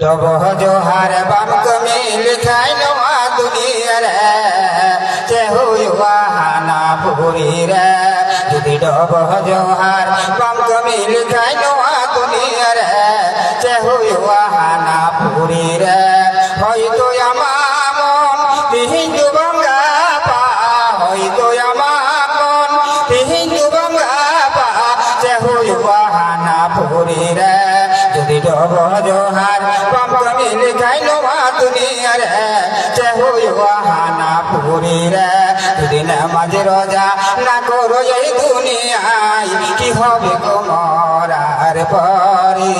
ডব জোহার বাম কমিল খাইল দুনিয়া রে চেহু হানা পুরি রে যদি ডব জোহার বাম কমিল খাইল দুনিয়া রে চেহু হানা পুরি রে হয়তো আমার মন হিন্দু বাংলা পা হয়তো আমার মন হিন্দু বাংলা পা চেহু হানা পুরি রে যদি ডব জোহার বাম কমিল খাইল দুনিয়া রে চেহু হানা পুরি রে যদি নামাজ রোজা না করো এই দুনিয়ায় কি হবে গো মরার পরে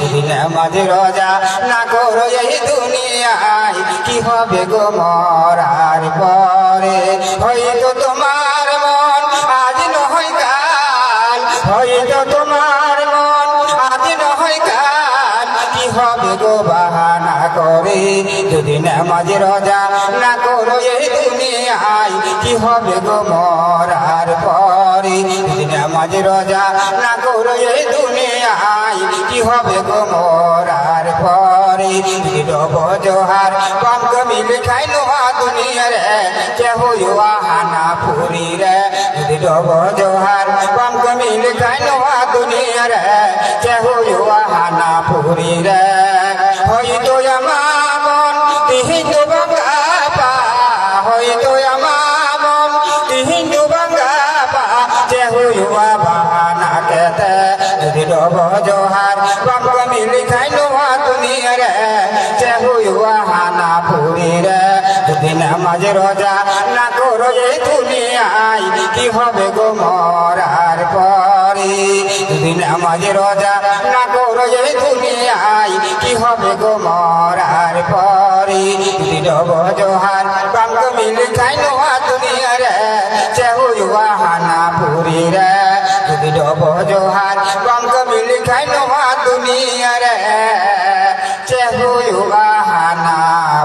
যদি নামাজ রোজা না করো এই দুনিয়ায় কি হবে গো মরার পরে হয়তো তোমার মন আজ নয় কাল হয়তো তোমার মন আজ নয় কাল কি হবে গো বাহানা করে যদি নামাজ রোজা না করো এই দুনিয়ায় কি হবে গো মরার পরে যদি নামাজ রোজা না করো এই দুনিয়ায় কি হবে গো মরার পরে যদি ডব জোহার বাম কমিল খাইল দুনিয়া রে চেহু হানা পুরি রে যদি ডব জোহার বাম কমিল খাইল দুনিয়া রে চেহু হানা পুরি রে হয়তো আমার মন হিন্দু বাংলা পা হয়তো আমার মন হিন্দু বাংলা পা চেহু বাহানা কেতে যদি ডব জোহার বাম কমিল খাইল দুনিয়া রে চেহু হানা পুরি রে যদি নামাজ রোজা না করো এই দুনিয়ায় কি হবে গো মরার পরে যদি নামাজ রোজা না করো এই দুনিয়ায় কি হবে গো মরার পরে যদি ডব জোহার বাম কমিল খাইল দুনিয়া রে চেহু হানা পুরি রে যদি ডব জোহার বাম কমিল খাইল দুনিয়া রে চেহু হানা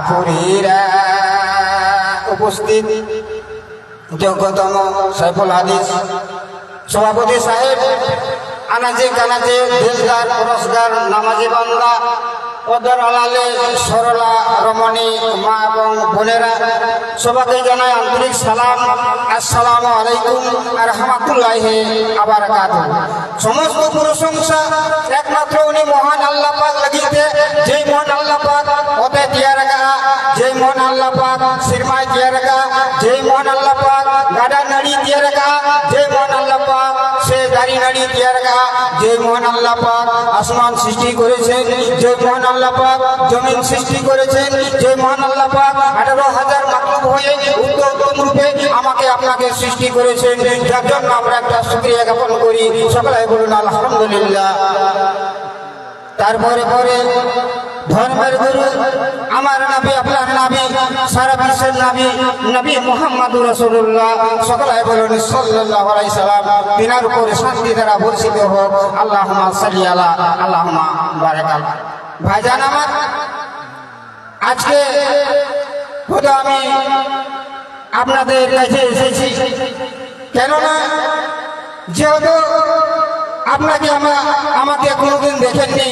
পুরি রে উপস্থিত যোগ্যতম সাইফুল হাদিস সভাপতি সাহেব আনাজে কানাজে দিলদার পুরস্কার নামাজি বান্দা ওদের আলালে সরলা রমণী মা এবং বোনেরা সবাইকে জানাই আন্তরিক সালাম আসসালামু আলাইকুম আর রহমাতুল্লাহি বারাকাতুহু সমস্ত প্রশংসা একমাত্র উনি মহান আল্লাহ পাক লাগিতে যেই মহান আল্লাহ পাক ওতে দিয়া রাখা যেই মহান আল্লাহ পাক সিরমাই দিয়া রাখা যেই মহান আল্লাহ পাক গাডা নাড়ি দিয়া রাখা যেই মহান আল্লাহ পাক সে দাড়ি নাড়ি দিয়া রাখা যেই মহান আল্লাহ পাক আসমান সৃষ্টি করেছেন যেই মহান আল্লাহ পাক জমিন সৃষ্টি করেছেন যে মহান আল্লাহ পাক 18,000 মাখলুক হয়ে উত্তম রূপে আমাকে আপনাকে সৃষ্টি করেছেন যার জন্য আমরা একটা শুকরিয়া জ্ঞাপন করি সকলে বলুন আলহামদুলিল্লাহ তারপরে পরে ধর্মের গুরু আমার নবী আপনার নবী সারা বিশ্বের নবী নবী মুহাম্মদুর রাসূলুল্লাহ সকলে বলুন সাল্লাল্লাহু আলাইহি সাল্লাম তিনার উপর শান্তি দ্বারা বর্ষিত হোক আল্লাহুম্মা সাল্লি আলা আল্লাহুম্মা বারাকাত ভাইজান আমার আজকে হয়তো আমি আপনাদের কাছে এসেছি কেননা যেহেতু আপনাকে আমাকে কোনোদিন দেখেননি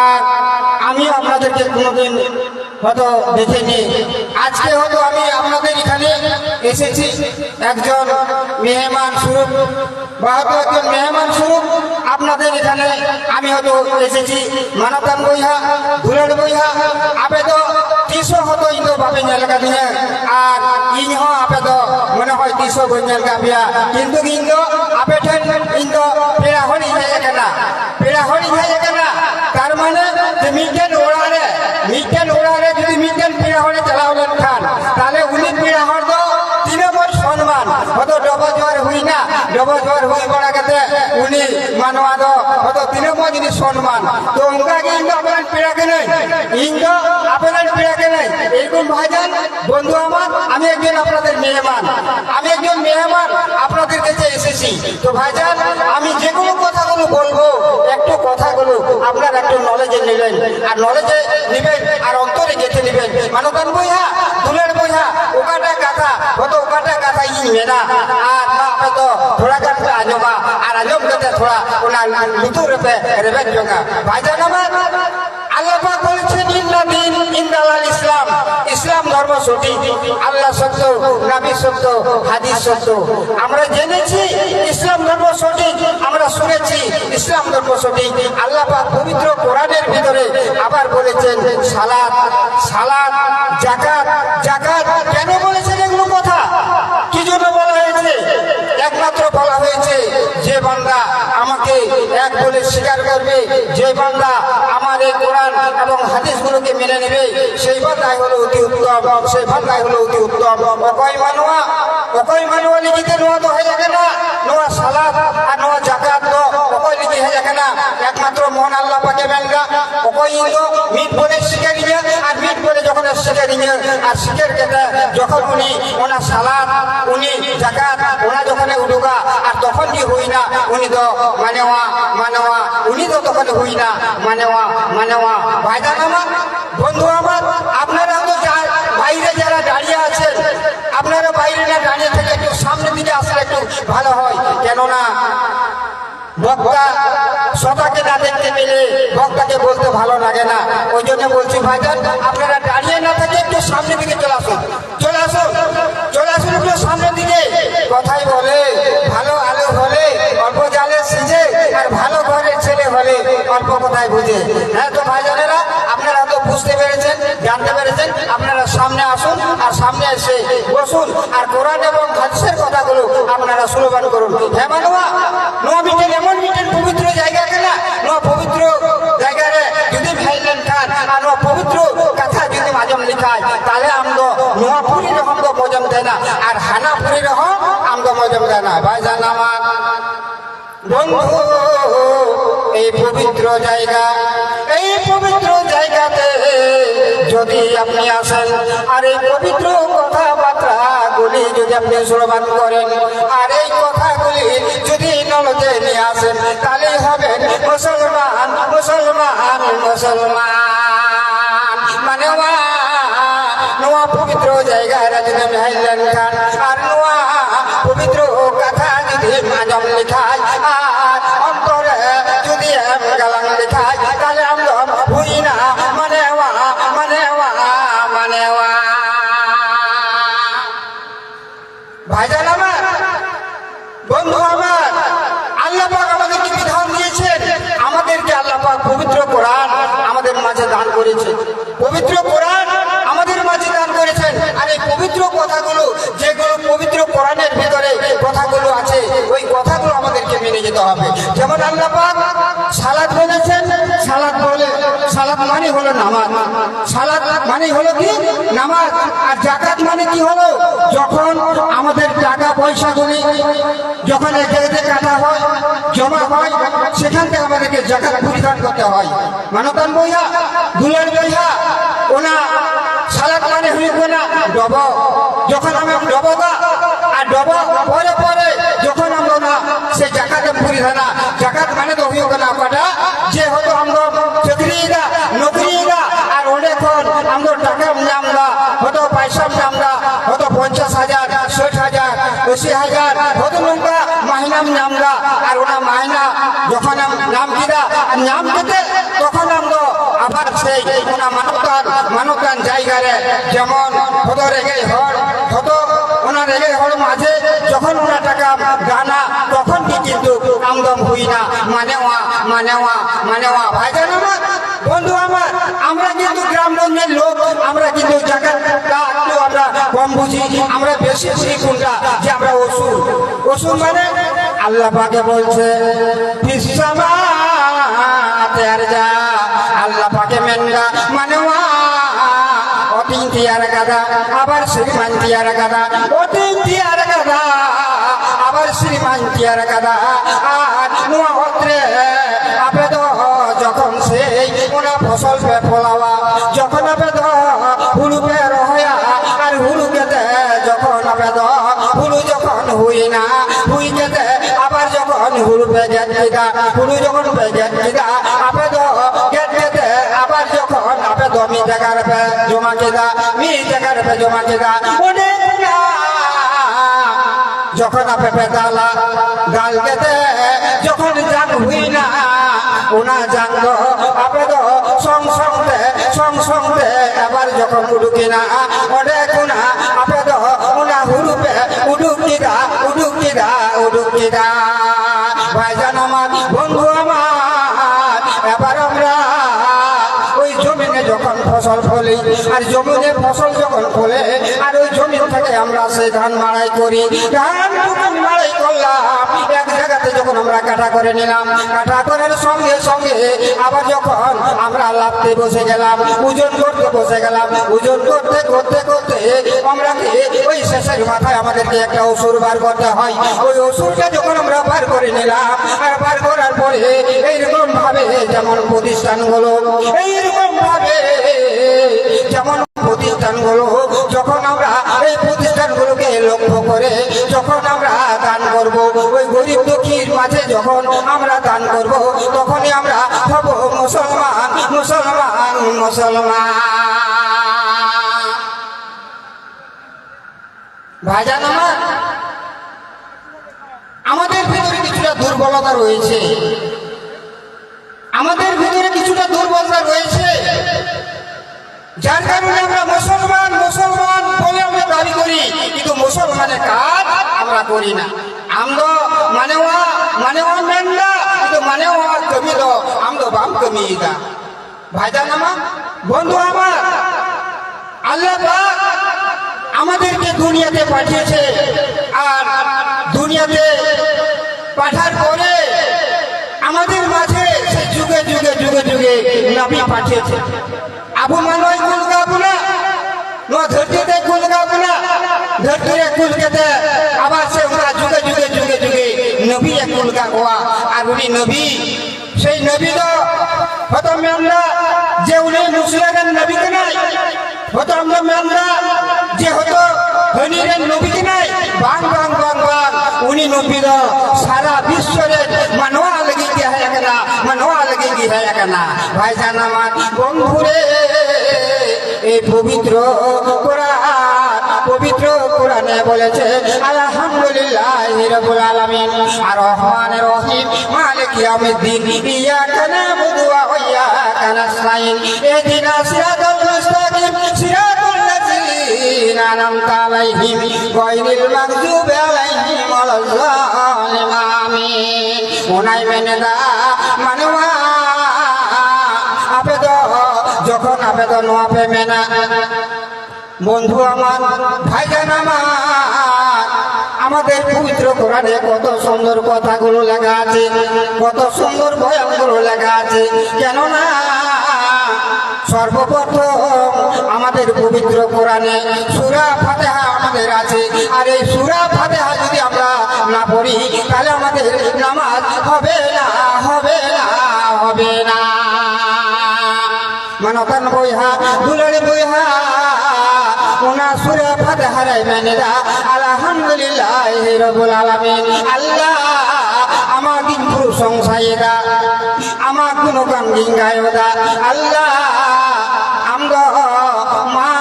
আর আমিও আপনাদেরকে কোনোদিন হয়তো দেখেনি আজকে হয়তো আমি আপনাদের এখানে এসেছি একজন মেহমান স্বরূপ বা হয়তো একজন মেহমান স্বরূপ আপনাদের এখানে আমি হয়তো এসেছি মানতান বইহা ধুলের বইহা আপে তো তিসো হতো ইন্দো ভাবে নেলকা দিয়ে আর ইহ আপে তো মনে হয় তিসো বই নেলকা বিয়া কিন্তু ইন্দো আপে ঠেন ইন্দো পেড়া হরি যায় কেনা পেড়া হরি যায় কেনা তার মানে যে মিটেন ওড়ারে যদি মিটেন পেড়া হরে চালাওলেন খান তাহলে উনি পেড়া হর তো তৃণমূল সম্মান হয়তো ডব জোয়ার হুই না ডব জোয়ার হুই বড়া গেতে উনি মানবা দো হয়তো তৃণমূল জিনিস সম্মান তো উনকাকে ইন্দো আপনার পেড়াকে নেই ইন্দো আপনার পেড়াকে নেই এরকম ভাইজান বন্ধু আমার আমি একজন আপনাদের মেহমান আপনাদের কাছে এসেছি তো ভাইজান আমি যেগুলো কথাগুলো বলবো একটু কথাগুলো আপনার একটু নলেজে নেবেন আর নলেজে নেবেন আর অন্তরে গেঁথে নেবেন মানতান বইহা দুলের বইহা ওকাটা কথা হয়তো ওকাটা কথা ই মেনা আর না হয়তো थोड़ा कर आजोगा और आजोग करते थोड़ा उना लुतुर पे रेबेन जोगा भाईजान আমার আল্লাহ পাক বলেছে ইন্দালাল ইসলাম, ইসলাম ধর্ম সঠিক, আল্লাহ সত্য, নবী সত্য, হাদিস সত্য। আমরা জেনেছি ইসলাম ধর্ম সঠিক, আমরা শুনেছি ইসলাম ধর্ম সঠিক। আল্লাহ পাক পবিত্র কোরআনের ভিতরে আবার বলেছেন সালাত, সালাত, যাকাত, যাকাত। কেন বলেছেন এগুলো কথা? কি জন্য বলা হয়েছে? একমাত্র বলা হয়েছে যে বান্দা আমাকে এক বলে স্বীকার করবে, যে বান্দা আমার এই কোরআন এবং হাদিসগুলোকে মেনে নেবে, সেই বান্দাই হলো অতি উত্তম, সেই বান্দাই হলো অতি উত্তম। অকয় মানুয়া লিখিতে নোয়া তো হয়ে যাবে না, নোয়া সালাত আর নোয়া জাকাত তো অকয় লিখি হয়ে যাবে না। একমাত্র মন আল্লাহ পাকে বেঙ্গা অকয় ইন্দো মিট বলে শিখে নিয়ে, আর মিট বলে যখন শিখে নিয়ে আর শিখের কেটে যখন উনি ওনার সালাত, উনি জাকাত, ওনা যখন উঠুকা আর তখন কি হই না উনি তো মানেওয়া, উনি তো তখন হই না মানেওয়া। ভাইজান আমার, বন্ধু আমার, আপনারা তো বাইরে যারা দাঁড়িয়ে আছেন, আপনারা বাইরে না দাঁড়িয়ে থেকে একটু সামনের দিকে আসলে একটু ভালো হয়। কেননা বক্তা সবাকে না দেখতে পেলে বক্তাকে বলতে ভালো লাগে না। ওই জন্য বলছি ভাইজান, আপনারা দাঁড়িয়ে না থেকে একটু সামনের দিকে চলে আসুন একটু সামনের দিকে। কথাই বলে ভালো আলো হলে অল্প জালে সিজে, আর ভালো ঘরের ছেলে হলে অল্প কথায় বুঝে। হ্যাঁ তো ভাইজানেরা, আপনারা তো বুঝতে পেরেছেন, জানতে পেরেছেন। আপনারা সামনে আসুন, আর সামনে এসে বসুন, আর কোরআন এবং হাদিসের কথাগুলো আপনারা শ্রবণ করুন। হ্যাঁ মানুয়া, নোয়া মিটেন এমন মিটেন পবিত্র জায়গা কেনা, নোয়া পবিত্র জায়গায় যদি ভাইলেন খান আর নোয়া পবিত্র কথা যদি মাজম লিখায়, তাহলে আমগো নোয়া পুরী রকম তো মজম দেয় না, আর হানা পুরী রকম আমগো মজম দেয় না। ভাইজান আমার, বন্ধু, এই পবিত্র জায়গাতে যদি আপনি আসেন আর এই পবিত্র কথাবার্তাগুলি যদি আপনি শ্রবণ করেন, আর এই কথাগুলি যদি নলকে নিয়ে আসেন, তাহলেই হবেন মুসলমান। মানে নোয়া পবিত্র জায়গায় যদি আমি হাইলেন খান, আর নোয়া পবিত্র কথা যদি মাজম লিখায়, আর অন্তরে যদি গালাং লিখায়, তাহলে আমরা হই না মানেওয়া। ভাইজান আমার, বন্ধু আমার, আল্লাহ পাক আমাদেরকে বিধান দিয়েছেন, আমাদেরকে আল্লাহ পাক পবিত্র কোরআন আমাদের মাঝে দান করেছে, পবিত্র কোরআন আমাদের মাঝে দান করেছেন। আর এই পবিত্র কথাগুলো, যেগুলো পবিত্র কোরআনের ভিতরে কথাগুলো আছে, ওই কথাগুলো আমাদেরকে মেনে যেতে হবে। যেমন আল্লাহ পাক সালাত বলেছেন, সালাত মানে হলো নামাজ, সালাত মানে হলো কি নামাজ। আর জাকাত মানে কি হলো, যখন আমাদের টাকা পয়সাগুলি যখন এক জায়গাতে কাটা হয়, জমা হয়, সেখান থেকে আমাদেরকে জাকাত পরিধান করতে হয়। মানতান বইয়া, দুলার বইয়া, ওনা সালাত মানে হইব না ডব, যখন আমি ডবগা আর ডব পরে যখন আমরা না সে জাকাতে পরিধান, জাকাত মানে তো হইব না কাটা, যে হতো আমরা চাকরিরা নকরিরা, আর অনেকক্ষণ আমরা টাকা আমরা হতো পয়সা আমরা হতো 50,000, 60,000, 80,000 হতো নৌকা মাহিনাম আমরা, আর ওনা মাহিনা যখন নাম কিনা নাম খেতে, তখন আমরা আবার সেই ওনা মানতান জায়গায়, যেমন হতো রেগে হতো ওনার রেগে হল মাঝে যখন ওনার টাকা গানা, তখন কি কিন্তু আমদম হই না মানেওয়া। ভাইজান আমার, বন্ধু আমার, আমরা কিন্তু গ্রামগঞ্জের লোক, আমরা কিন্তু জায়গাটা একটু আমরা কম বুঝি, আমরা বেশি বুঝি কোনটা, যে আমরা ওষুধ মানে আল্লাহ পাকে বলছে আল্লাহ পাকে মেনগা মানেওয়া অতিন তিয়ার গাদা, আবার শ্রীমান তিয়ার গাদা, অতিন তিয়ার গাদা, আবার শ্রীমান তিয়ার গাদা। আর নোয়া হত্রে আবেদ যখন সেই ওনা ফসল পে ফলাওয়া, যখন আবেদ হুলু পে রহয়া, আর হুলু কেতে যখন আবেদ হুলু যখন হুই না হুই কেতে, আবার যখন হুলু পে গেট দিদা, হুলু যখন পে গেট দিদা, আবেদ গেট কেতে, আবার যখন আবেদ মি জায়গার পে জমা কেদা, অনেক যখন আপে পেদালা গাল কেতে, যখন জান হুই না ওনা জাঙ্গ আবেদ সংসংতে যখন উডুকিনা ওডে কুনা আপে দ উনা হুরুপে উডুকিদা উডুকিদা উডুকিদা ভাইজান আমার বন্ধু আমার এবার আমরা ওই জমিনে যখন ফসল ফলি আর জমিনে ফসল যখন ফলে আর ওই জমিন থেকে আমরা সেই ধান মাড়াই করি ধান যখন মাড়াই করলাম এক জায়গাতে যখন আমরা কাটা করে নিলাম কাটা করার সঙ্গে সঙ্গে আবার যখন আমরা লাভতে বসে গেলাম ওজন করতে বসে গেলাম ওজন করতে করতে করতে আমরা ওই শেষের মাথায় আমাদেরকে একটা ওষুধ বার করতে হয় ওই ওষুধটা যখন আমরা বার করে নিলাম আর বার করার পরে এইরকম ভাবে যেমন প্রতিষ্ঠানগুলো এইরকম ভাবে যেমন প্রতিষ্ঠানগুলো যখন আমরা এই প্রতিষ্ঠানগুলোকে লক্ষ্য করে যখন আমরা দান করব ওই গরিব দুঃখীর মাঝে যখন আমরা দান করব তখনই আমরা হব মুসলমান মুসলমান মুসলমান ভাইজান আমার আমাদের ভিতরে কিছুটা দুর্বলতা রয়েছে আমাদের ভিতরে কিছুটা দুর্বলতা রয়েছে যার কারণে আমরা মুসলমান মুসলমান বলে আমরা দাবি করি কিন্তু মুসলমানের কাজ আমরা করি না আমরা মানেওয়া মেন্ডা কিন্তু মানেওয়া কমি দো আমরা বাম কমি দা ভাইজান আমার বন্ধু আমার আল্লাহ পাক আমাদেরকে দুনিয়াতে পাঠিয়েছে আর দুনিয়াতে পাঠার পরে আমাদের মাঝে সে যুগে যুগে যুগে যুগে নবী পাঠিয়েছে আবু মানয় কুল গাবুনা নো ধরতে কুল গাবুনা ধরতে কুল কেতে আবার সে ওরা যুগে যুগে যুগে যুগে নবী কুল গাওয়া আর উনি নবী সেই নবী তো হয়তো আমরা যে উনি মুসলিমের নবী কে নাই হয়তো আমরা যে হতো ধনীরের নবী কে নাই বাং বাং বাং বাং উনি নবী তো সারা বিশ্বের মানওয়া লাগি কি হয় কেনা মানওয়া লাগি কি হয় কেনা ভাইজান আমার বন্ধুরে এই পবিত্র কোরআনে বলেছে আলহামদুলিল্লাহি রাব্বিল আলামিন আর রহমানির রহিম মালিক ইয়াউমিদ্দিন ইয়াকা নাবুদু ওয়া ইয়াকা নাস্তাইন ইহদিনাস সিরাতাল মুস্তাকিম সিরাতাল লাযিনা আন'আমতা আলাইহিম গায়রিল মাগযুবি আলাইহিম ওয়ালাজ-জালিমিন আমিন ওনাই মেনেদা মানওয়া আবেদ যখন আবেদন আপে মেনা বন্ধু আমার ভাইজান আমার আমাদের পবিত্র কোরআনে কত সুন্দর কথাগুলো লেখা আছে কত সুন্দর বয়ানগুলো লেখা আছে কেননা সর্বপ্রথম আমাদের পবিত্র কোরআনে সূরা ফাতিহা আমাদের আছে আর এই সূরা ফাতিহা যদি আমরা না পড়ি তাহলে আমাদের নামাজ হবে না হবে না হবে না মানতান বইহা দুলারে বইহা ওনা সূরা ফাতিহার মেনেদা আলহামদুলিল্লাহি রাব্বিল আলামিন আল্লাহ আমার দিন প্রশংসায়দা আমার গুণগান গায়দা আল্লাহ আমগো মা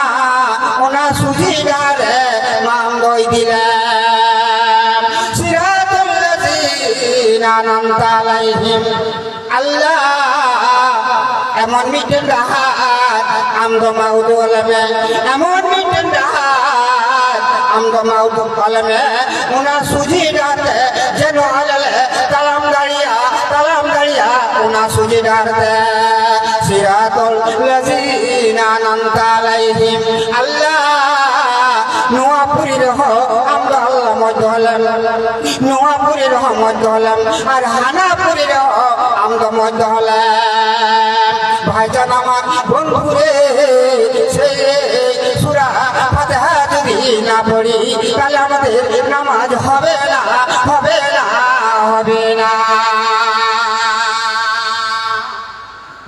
ওনা সুজিদারে মাম দই দিলাম সিরাতাল লাযিনা আন'আমতা আলাইহিম আল্লাহ এমন মিটেন রাহাত আমগো মাউদ আলমে এমন মিটেন রাহাত আমগো মাউদ আলমে ওনা সুজিদাতে যেন আলালে তালাম দাঁড়িয়া ওনা সুজিদাতে সিরাতাল লাযিনা আন'আমতা আলাইহিম আল্লাহ নোয়াপুরীর আমরা আল্লাহ মধ্যে হলাম নোয়াপুরীর মধ্যে হলাম আর হানাপুরীর আমরা মধ্যে হলাম ভাইজান আমার বন্ধুরে সেই সূরা ফাতিহা যদি না পড়ি তাহলে আমাদের নামাজ হবে না হবে না হবে না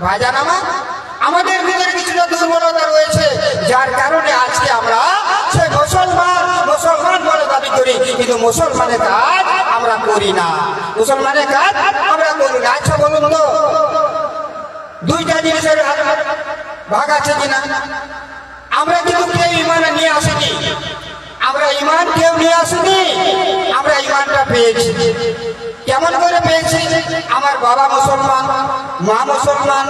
ভাইজান আমার আমাদের ভিতরে কিছুটা দুর্বলতা রয়েছে যার কারণে আজকে আমরা সেই মুসলমান বলে দাবি করি কিন্তু মুসলমানের কাজ আমরা করি না মুসলমানের কাজ আমরা করি না আচ্ছা বলুন তো দুইটা জিনিসের ভাগ আছে কিনা আমরা কিন্তু কেউ ইমান নিয়ে আসিনি আমরা ইমান কেউ নিয়ে আসিনি আমরা ইমানটা পেয়েছি কেমন করে পেয়েছি আমার বাবা মুসলমান মা মুসলমান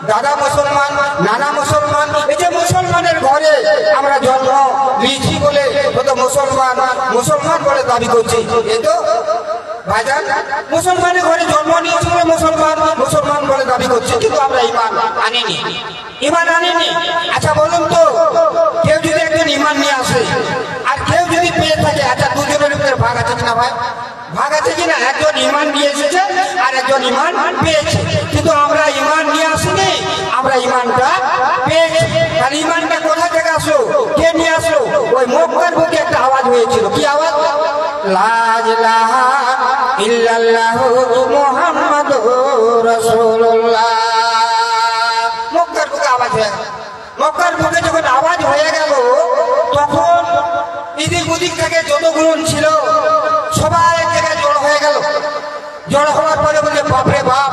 দাদা মুসলমান নানা মুসলমান এই যে মুসলমানের ঘর থেকে আমরা জন্ম নিয়েছি বলে হয়তো মুসলমান মুসলমান বলে দাবি করছি, এই তো ভাইজান। মুসলমানের ঘরে জন্ম নিয়েছি বলে মুসলমান মুসলমান বলে দাবি করছি, কিন্তু আমরা ইমান আনিনি, ইমান আনিনি। আচ্ছা বলুন তো, কেউ যদি একজন ইমান নিয়ে আসে আর কেউ যদি পেয়ে থাকে, আচ্ছা দুজনের ভিতরে ভাগ আছে কিনা ভাই? ভাগ আছে কিনা? একজন ইমান নিয়ে এসেছে আর একজন ইমান পেয়েছে, কিন্তু আমরা ইমান নিয়ে আসিনি, আমরা ইমানটা পেয়েছি। আর ইমানটা কোথা থেকে আসলো, কে নিয়ে আসলো? ওই মক্কার বুকে একটা আওয়াজ হয়েছিল, কি আওয়াজ? লা ইলাহা ইল্লাল্লাহু মুহাম্মাদুর রাসূলুল্লাহ। মক্কার বুকে আওয়াজ হয়ে গেল। মক্কার বুকে যখন আওয়াজ হয়ে গেল, তখন এদিক ওদিক থেকে যতগুলো ছিল সবাই এক জায়গায় জড়ো হয়ে গেল। জড়ো হওয়ার পরে বলে, বাপরে বাপ,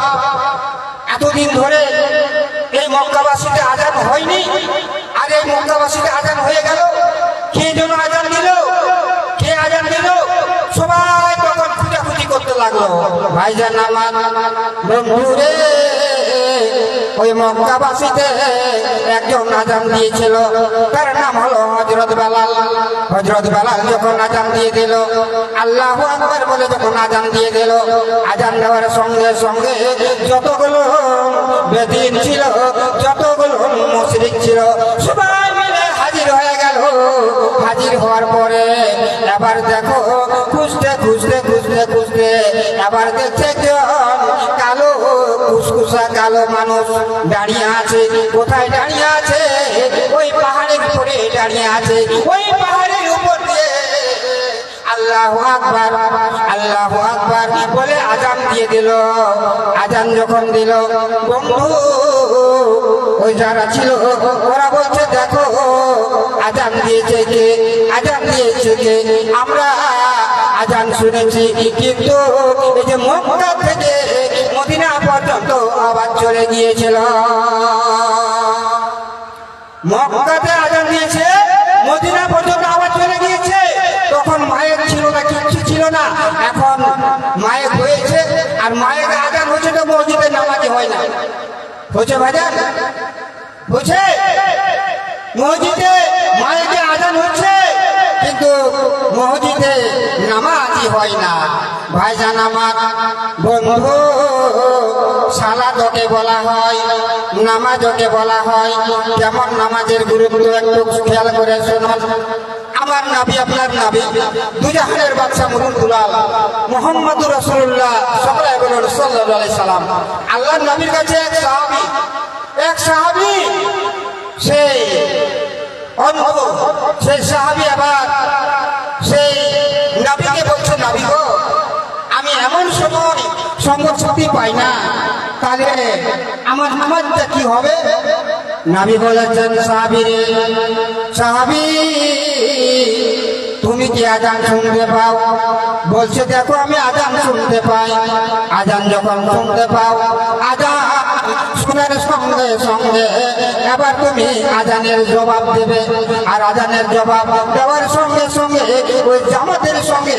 এতদিন ধরে এই মক্কাবাসীতে আজান হয়নি, আর এই মক্কাবাসীতে আজান হয়ে গেল। কে যেন আজান দিল, কে আজান দিল? সবাই তখন খুঁজাখুঁজি করতে লাগলো। ভাইজান আমার বন্ধুরে, ওই মক্কাবাসীতে একজন আজান দিয়েছিল, তার নাম হলো হযরত বেলাল। হযরত বেলাল যখন আজান দিয়ে দিল, আল্লাহু আকবার বলে যখন আজান দিয়ে দিল, আজান দেওয়ার সঙ্গে সঙ্গে যতগুলো বেদিন ছিল, যতগুলো মুশরিক ছিল, সবাই মিলে হাজির হয়ে গেল। হাজির হওয়ার পরে এবার দেখো, খুঁজতে খুঁজতে খুঁজতে খুঁজতে এবার দেখছে একজন কালো কুসকুসা কালো মানুষ দাঁড়িয়ে আছে। কোথায় দাঁড়িয়ে আছে? ওই পাহাড়ের উপরে দাঁড়িয়ে আছে। ওই পাহাড়ের উপর দিয়ে আল্লাহু আকবার আল্লাহু আকবার বলে আজান দিয়ে দিল। আজান যখন দিল, বন্ধু ওই যারা ছিল ওরা বলছে, দেখো আজান দিয়েছে কে, আজান দিয়েছে কে? আমরা আজান শুনেছি, কিন্তু এই যে মক্কা থেকে মদিনা পর্যন্ত আওয়াজ চলে গিয়েছিল। মক্কাতে আজান দিয়েছে, মদিনা পর্যন্ত আওয়াজ চলে গিয়েছে। তখন মায়ের ছিল না, কিচ্ছু ছিল না। এখন মায়ের হয়েছে, আর মায়ের আজান হচ্ছে তো মসজিদে নামাজে হয় না। হচ্ছে ভাইজান, বুঝছে? মসজিদে মায়ের আজান হচ্ছে, কিন্তু মসজিদে নামাজই হয় না। ভাইজান আমার বন্ধু, সালাদকে বলা হয়, নামাজকে বলা হয়। কেমন নামাজের গুরুত্ব একটু খেয়াল করে শুনুন। আমার নবী, আপনার নবী, দুজাহানের বাদশা মুরুল দুলাল মুহাম্মদুর রাসূলুল্লাহ সকলে বলুন সাল্লাল্লাহু আলাইহি সাল্লাম। আল্লাহর নবীর কাছে এক সাহাবী সেই অন্ধ, সেই সাহাবী আবার সেই নবীকে বলছে, নবী গো, আমি এমন সময় সংবাদ সাথী পাই না, তাহলে আমার নামাজটা কি হবে? নবী বলেছেন, সাহাবী রে, সাহাবী তুমি কি আজান শুনতে পাও? বলছে, দেখো আমি আজান শুনতে পাই। আজান যখন শুনতে পাও, আজান শোনার সঙ্গে সঙ্গে এবার তুমি আজানের জবাব দেবে, আর আজানের জবাব দেওয়ার সঙ্গে সঙ্গে ওই জামাতের সঙ্গে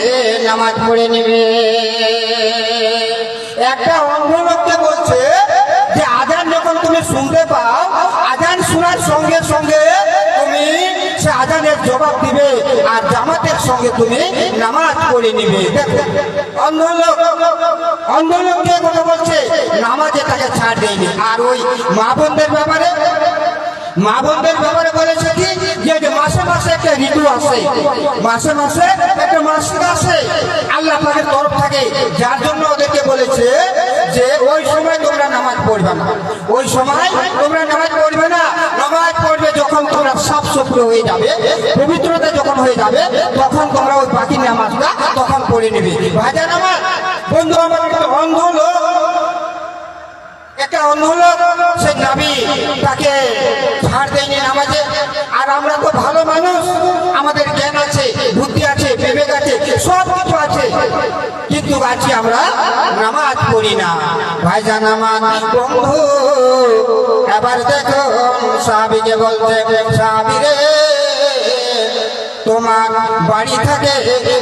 নামাজ পড়ে নেবে। একটা অন্ধ লোককে বলছে যে আজান যখন তুমি শুনতে পাও, আজান শোনার সঙ্গে সঙ্গে তুমি সে আজানের জবাব দিবে, আর জামাতের সঙ্গে তুমি নামাজ পড়ে নিবে। অন্ধ লোককে কথা বলছে, নামাজে তাকে ছাড় দেয়নি। আর ওই মা বোনদের ব্যাপারে বলেছে কি, যে মাসে মাসে একটা ঋতু আসে, মাসে মাসে একটা মাসিক আসে আল্লাহ পাকের তরফ থেকে, যার জন্য ওদেরকে বলেছে যে ওই সময় তোমরা নামাজ পড়বে না, ওই সময় তোমরা নামাজ পড়বে না। নামাজ পড়বে যখন তোমরা সাফ সুতরো হয়ে যাবে, পবিত্রতা যখন হয়ে যাবে, তখন তোমরা ওই বাকি নামাজটা তখন পড়ে নেবে। ভাইজান আমার, বন্ধু আমার, অন্ধ লোক, একটা অন্ধ লোক, সে নবী তাকে ছাড় দেয়নি নামাজে। আর আমরা তো ভালো মানুষ, আমাদের জ্ঞান আছে, বুদ্ধি আছে, বিবেক আছে, সব কিছু আছে, কিন্তু আছি আমরা নামাজ পড়ি না। ভাইজান আমার বন্ধু, এবার দেখো সাহাবীকে বলতে, সাহাবী রে, তোমার বাড়ি থেকে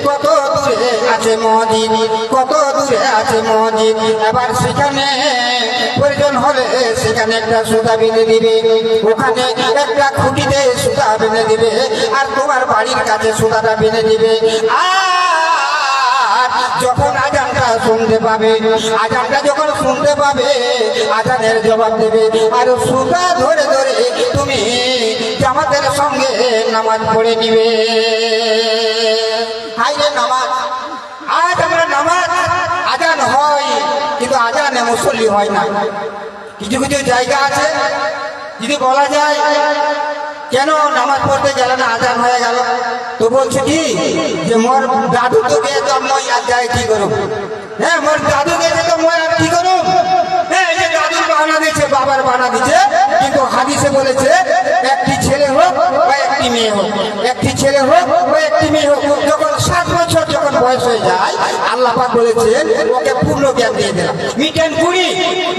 কত দূরে আছে মসজিদ, কত দূরে আছে মসজিদ? এবার সেখানে প্রয়োজন হলে সেখানে একটা সুতা বেঁধে দিবে, ওখানে একটা খুঁটিতে সুতা সুতা বেঁধে দিবে, আর তোমার বাড়ির কাছে সুতাটা বেঁধে দিবে। আর যখন আজানটা শুনতে পাবে, আজানটা যখন শুনতে পাবে, আজানের জবাব দেবে, আর সুতা ধরে ধরে তুমি জামাতের সঙ্গে নামাজ পড়ে নিবে। হাইরে নামাজ! আজ আমরা নামাজ আজান হয়, কিন্তু আজানে মুসল্লি হয় না। কিছু কিছু জায়গা আছে, যদি বলা যায় কেন নামাজ পড়তে গেল না, আজান হয়ে গেল, তো বলছে কি যে মোর দাদু তো গিয়ে তো মই আর যাই কি করুম। হ্যাঁ, মোর দাদু গেছে তো মই আর কি করুম। হ্যাঁ, এই যে দাদুর বানা দিচ্ছে, বাবার বানা দিচ্ছে, কিন্তু হাদিসে বলেছে একটি ছেলে হোক বা একটি মেয়ে হোক, একটি ছেলে হোক বা একটি মেয়ে হোক, যখন 7 বছর যখন বয়স হয়ে যায়, আল্লাহ পাক বলেছেন ওকে পূর্ণ জ্ঞান দিয়ে দিলাম। মিটেন কুড়ি,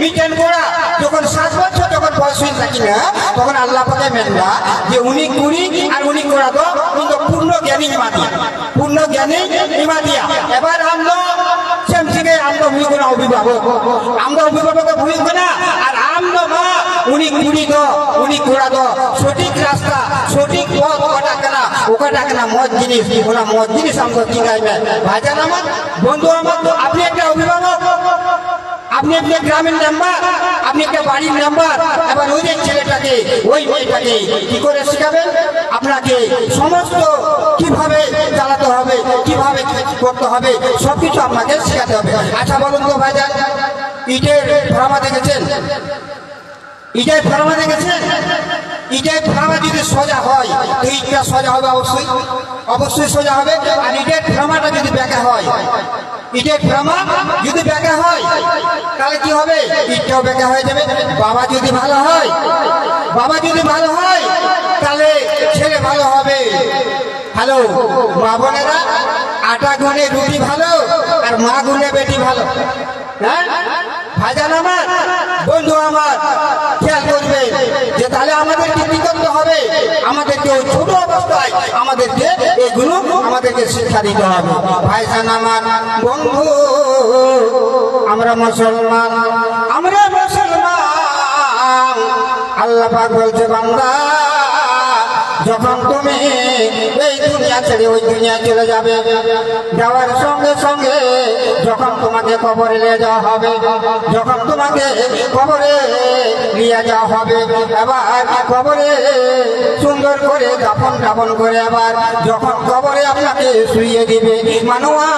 মিটেন গোড়া, যখন 7 বছর যখন বয়স হয়ে থাকি না, তখন আল্লাহ পাকে মেনবা যে উনি কুড়ি আর উনি গোড়া তো কিন্তু পূর্ণ জ্ঞানী ইমাদিয়া, পূর্ণ জ্ঞানী ইমাদিয়া। এবার আমরা সেম থেকে আমরা ভুলব না অভিভাবক, আমরা অভিভাবককে ভুলব না। আর আমরা মা উনি কুড়ি দো উনি গোড়া দো, সঠিক রাস্তা সঠিক পথ ওটা কেনা, ওটা কেনা মদ জিনিস, ওরা মদ জিনিস আমরা কি গাইবে। ভাইজান আমার, বন্ধু আমার, আপনি একটা অভিভাবক, আপনি একটা গ্রামের মেম্বার, আপনি একটা বাড়ির মেম্বার। এবার ওই যে ছেলেটাকে ওই মেয়েটাকে কি করে শেখাবেন? আপনাকে সমস্ত কিভাবে চালাতে হবে, কিভাবে করতে হবে, সবকিছু আপনাকে শেখাতে হবে। আচ্ছা বলুন তো ভাইজান, ইটের ফার্মা দেখেছেন? ইটের ফার্মা দেখেছেন? ইটের ফার্মা যদি সোজা হয় তো ইটটা সোজা হবে, অবশ্যই অবশ্যই সোজা হবে। আর ইটের ফার্মাটা যদি বেঁকা হয়, ইটের ফার্মা যদি বেঁকা হয় তাহলে কি হবে? ইটটাও বেঁকা হয়ে যাবে। বাবা যদি ভালো হয়, বাবা যদি ভালো হয় তাহলে ছেলে ভালো হবে। হ্যালো মা বোনেরা, আটা গুনে রুটি ভালো আর মা গুনে বেটি ভালো। হ্যাঁ ভাইজান আমার, বন্ধু আমার, খেয়াল করবে যে তাহলে আমাদেরকে কি করতে হবে? আমাদেরকে ওই ছোট অবস্থায় আমাদেরকে এগুলো আমাদেরকে শিক্ষা দিতে হবে। ভাইজান আমার, বন্ধু, আমরা মুসলমান, আমরা মুসলমান। আল্লাহ পাক বলছে বান্দা, যখন তুমি এই দুনিয়া ছেড়ে ওই দুনিয়া চলে যাবে, যাওয়ার সঙ্গে সঙ্গে যখন তোমাকে কবরে নিয়ে যাওয়া হবে, যখন তোমাকে কবরে নিয়ে যাওয়া হবে, এবার কবরে সুন্দর করে দাফন টাফন করে আবার যখন কবরে আপনাকে শুইয়ে দিবে, মানুয়া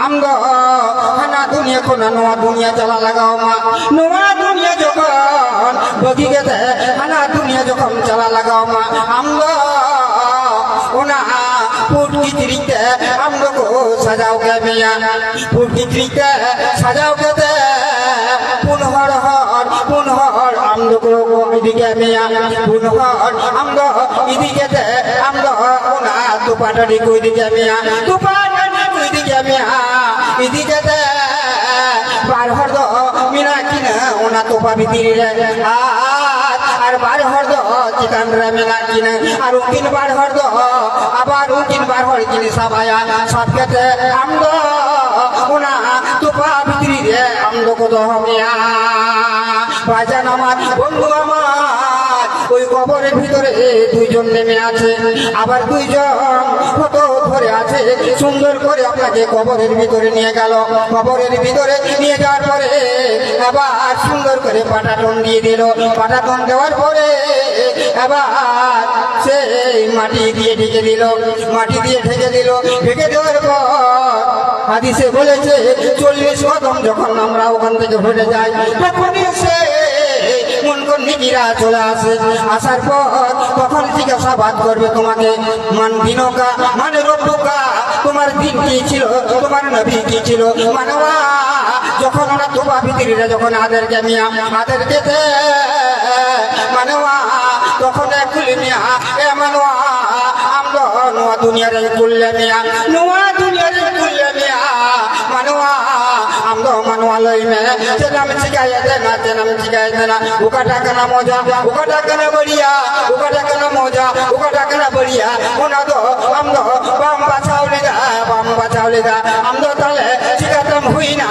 আমরা হানা দুনিয়া কোনা নোয়া দুনিয়া চালা লাগাও মা, নোয়া দুনিয়া যখন বগি গেছে, হানা দুনিয়া যখন চালা লাগাও মা, আমরা ওনা পুটকি তিরিতে আমরা সাজাও গে মিয়া, পুটকি তিরিতে সাজাও গে দে, পুনহর হর পুনহর আমরা এদিকে মিয়া, পুনহর আমরা এদিকে দে, আমরা ওনা দুপাটারি কই দিকে মিয়া, দুপাটারি কই দিকে মিয়া, এদিকে দে বার হর দো মিনা কিনা ওনা তোপা ভিতরি রে, আর বার হর দো চিকান রে মিনা কিনা, আর উকিন বার হর দো আবার উকিন বার হর কিনি সাবায়া, সব কেটে আমরা ওনা তোপা ভিতরি রে আমরা কত মিয়া। ভাইজান আমার, বন্ধু আমার, ওই কবরের ভিতরে দুইজন নেমে আছে, আবার দুইজন কত ধরে আছে, সুন্দর করে আপনাকে কবরের ভিতরে নিয়ে গেল। কবরের ভিতরে নিয়ে যাওয়ার পরে আবার সুন্দর করে পাটাটন দিয়ে দিল। পাটাটন দেওয়ার পরে আবার সেই মাটি দিয়ে ঢেকে দিল, মাটি দিয়ে ঢেকে দিল। ঢেকে দেওয়ার পর হাদিসে বলেছে 40 কদম যখন আমরা ওখান থেকে হেঁটে যাই, তখনই সে মনকর নিকিরা চলে আসে। আসার পর তখন জিজ্ঞাসাবাদ করবে তোমাকে, মান দিনকা মানে রব্বুকা, তোমার দিন কি ছিল, তোমার নবী কি ছিল। মানবা যখন ওরা তোবা ভিতরিরা যখন আদেরকে মিয়া আদেরকে দে মানবা, তখন খুলে মিয়া এ মানবা আমরা নোয়া দুনিয়ার খুললে মিয়া, নোয়া দুনিয়ার খুললে মিয়া, মানবা আমরা মানুয়া লই মে তেনাম শিখাইয়া দে না, তেনাম শিখাইয়া দে না, ওকাটা কেনা মজা, ওকাটা কেনা বড়িয়া, ওকাটা কেনা মজা, ওকাটা কেনা বড়িয়া, ওনা তো আমরা বাম বাঁচাও লেগা, বাম বাঁচাও লেগা, আমরা তাহলে শিখাতাম হুই না,